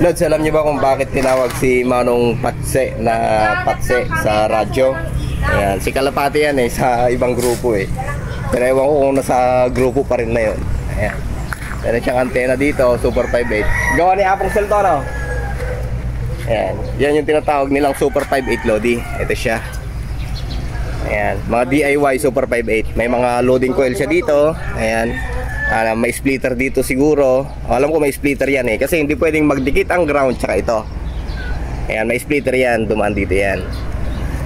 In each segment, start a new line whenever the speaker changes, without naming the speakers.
Lods, alam niyo ba kung bakit tinawag si Manong Patse na Patse sa radyo? Ayan, si Kalapati yan sa ibang grupo Pero ewan ko kung nasa grupo pa rin na yun. Ayan. Meron siyang antena dito, Super 5.8. Gawa ni Apong Cell to, no? Ayan. Yan yung tinatawag nilang Super 5.8 Lodi. Ito siya. Ayan. Mga DIY Super 5.8. May mga loading coil siya dito. Ayan. May splitter dito siguro. Alam ko may splitter yan kasi hindi pwedeng magdikit ang ground tsaka ito. Ayan, may splitter yan. Dumaan dito yan.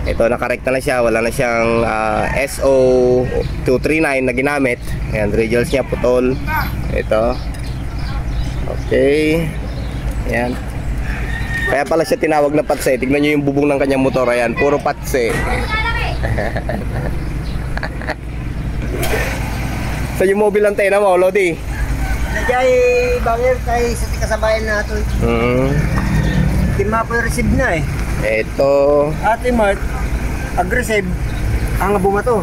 Ito nakarekta na siya, wala na siyang SO239 na ginamit. Ayan, radials niya putol. Ito. Okay. Ayan. Kaya pala siya tinawag na Patse. Tignan nyo yung bubong ng kanyang motor. Ayan, puro Patse. Sa yung mobile antena mo, Lodi?
Najay banger kay sa tikasabayan na ito. Di mapo-receive na
Ito.
Ate Mart, aggressive ang bumato.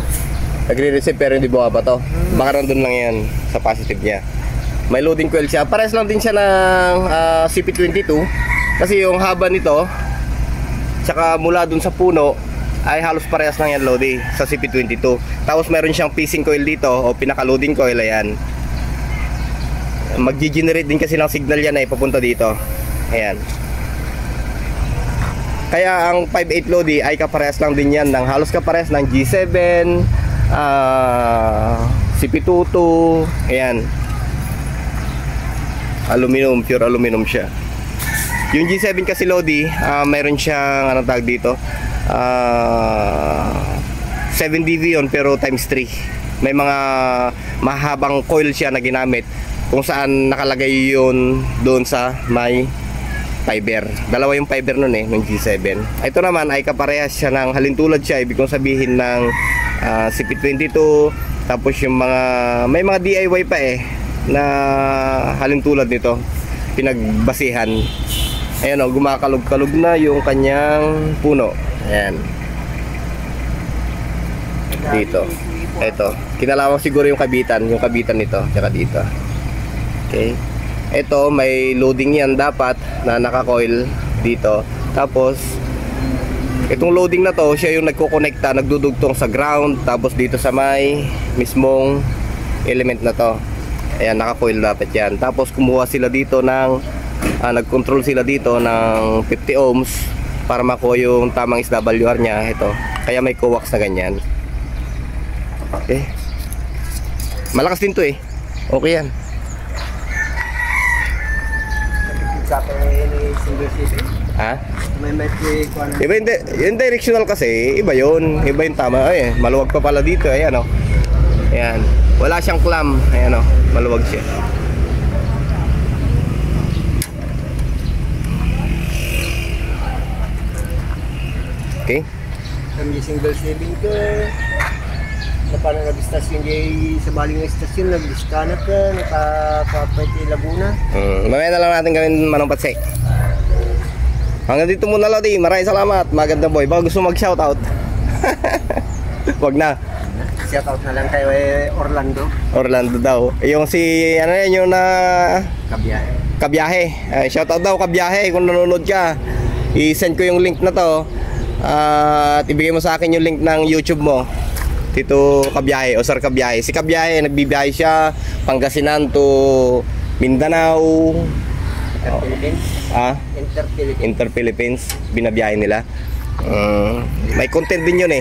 Nagre-receive pero hindi buha pa to. Baka nandun lang yan sa positive niya. May loading coil siya. Pares lang din siya ng CP22. Kasi yung haba nito tsaka mula dun sa puno ay halos parehas lang yan, Lodi, sa CP22. Tapos meron siyang piecing coil dito o pinaka-loading coil. Ayan. Mag-generate din kasi ng signal yan papunta dito. Ayan. Kaya ang 5.8 Lodi ay kaparehas lang din yan ng halos kaparehas ng G7, CP22. Ayan. Aluminum, pure aluminum siya. Yung G7 kasi Lodi, mayroon siyang anong tawag dito, 7DV yun pero times 3. May mga mahabang coil siya na ginamit kung saan nakalagay yun doon sa may fiber. Dalawa yung fiber nun ng G7. Ito naman ay kaparehas siya ng halintulad siya. Ibig kong sabihin ng CP22. Tapos yung mga may mga DIY pa na halintulad nito. Pinagbasihan. Ayan gumakalog-kalog na yung kanyang puno. Ayan. Dito. Ito. Kinalawang siguro yung kabitan nito. Tsaka dito. Okay. Ito may loading yan dapat na naka-coil dito. Tapos itong loading na to, siya yung nagko-connecta, nagdudugtong sa ground. Tapos dito sa may mismong element na to. Ayan, naka-coil dapat yan. Tapos kumuha sila dito ng nag-control sila dito ng 50 ohms para makuha yung tamang SWR niya. Ito. Kaya may coax na ganyan. Okay. Malakas din to Okay yan.
Single shipping?
Ha?
May metric
iba yung directional kasi, iba yun. Iba yung tama. Maluwag pa pala dito. Ayan Ayan. Wala siyang clamp. Ayan maluwag siya. Okay.
Kami single shipping ko. Paano nag-istasyon sa baling ng istasyon, nag-disconnect ka, nakapapwede Laguna.
Mamaya na lang natin gawin Manong Patse. Hanggang dito muna Lodi, maraming salamat. Magandang boy, baka gusto mag-shoutout. Wag na.
Shoutout na lang kay Orlando.
Orlando daw. Yung si, yung na Kabiyahe. Shoutout daw Kabiyahe kung nanonood ka. I-send ko yung link na to. At ibigay mo sa akin yung link ng YouTube mo. Tito Kabiyahe o Sir Kabiyahe. Si Kabiyahe nagbibiyahe siya Pangasinan to Mindanao, Inter-Philippines. Binabiyahe nila. May content din yun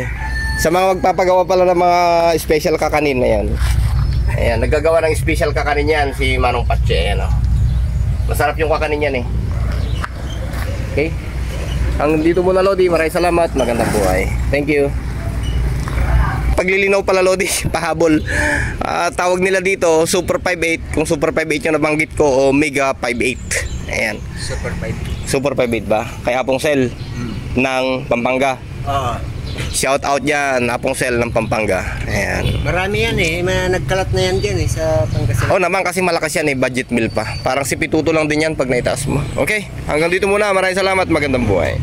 sa mga magpapagawa pala ng mga special kakanin na yan. Ayan, naggagawa ng special kakanin yan si Manong Patse. Ayan masarap yung kakanin yan Okay. Hanggang dito muna Lodi, maraming salamat. Magandang buhay. Thank you. Paglilinaw pala Lodi, pahabol. Tawag nila dito Super 5.8. Kung Super 5.8 yung nabanggit ko o Mega 5.8. Ayan. Super 5.8 ba? Kay Apong Cell ng Pampanga. Shout out dyan, Apong Cell ng Pampanga. Ayan.
Marami yan nagkalat na yan dyan sa Pangasinan.
Naman kasi malakas yan budget meal pa. Parang si Pituto lang din yan pag naitaas mo. Okay, hanggang dito muna, maraming salamat, magandang buhay.